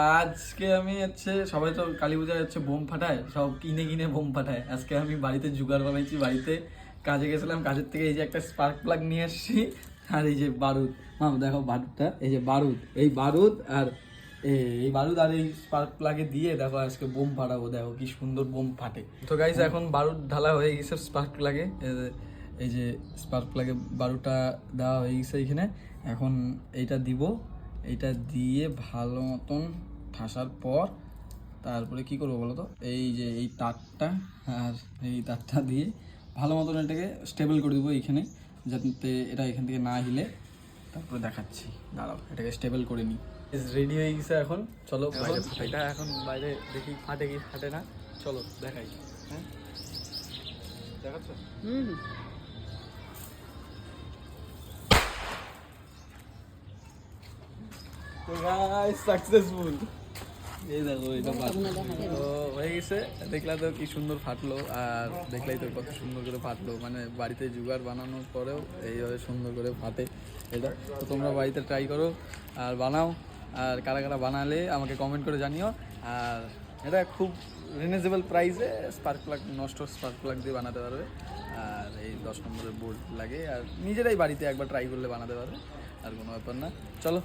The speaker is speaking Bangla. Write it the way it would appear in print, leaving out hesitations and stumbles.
আজকে আমি সবাই তো কালী পূজায় বোম ফাটায়, সব কিনে কিনে বোম ফাটায়। আজকে আমি বাড়িতে জোগাড় বানাইছি, বাড়িতে কাজে গেছিলাম, কাজের থেকে এই যে একটা স্পার্ক প্লাগ নিয়ে আসছি, আর এই যে বারুদ। মাম দেখো বারুদটা, এই যে বারুদ, এই বারুদ আর এই বারুদ আর এই স্পার্ক প্লাগে দিয়ে দেখো আজকে বোম ফাটাবো। দেখো কি সুন্দর বোম ফাটে। তো গাইস এখন বারুদ ঢালা হয়ে গেছে স্পার্ক প্লাগে, এই যে স্পার্ক প্লাগে বারুদটা দেওয়া হয়ে গেছে এইখানে। এখন এইটা দিব, এইটা দিয়ে ভালো মতন ঠাসার পর তারপরে কি করবো বলো তো, এই যে এই তারটা আর এই তারটা দিয়ে ভালো মতন এটাকে স্টেবল করে দেবো এইখানে, যাতে এটা এখান থেকে না হিলে। তারপরে দেখাচ্ছি, দাঁড়াও এটাকে স্টেবল করে নিই। রেডি হয়ে গেছে, এখন চলো এটা এখন বাইরে দেখি ফাটে কি ফাটে না। চলো দেখাই। হ্যাঁ দেখাচ্ছ? তো গাইস সাকসেসফুল, এই দেখো এটা হয়ে গেছে। দেখলা তো কি সুন্দর ফাটলো, আর দেখলাই তো কত সুন্দর করে ফাটলো। মানে বাড়িতে জোগাড় বানানোর পরেও এইভাবে সুন্দর করে ফাটে এটা। তো তোমরা বাড়িতে ট্রাই করো আর বানাও, আর কারা কারা বানালে আমাকে কমেন্ট করে জানিও। আর এটা খুব রিজনেবল প্রাইসে স্পার্ক প্লাগ, নষ্ট স্পার্ক প্লাগ দিয়ে বানাতে পারবে। আর এই 10 নম্বরের বোর্ড লাগে, আর নিজেরাই বাড়িতে একবার ট্রাই করলে বানাতে পারবে, আর কোনো ব্যাপার না। চলো।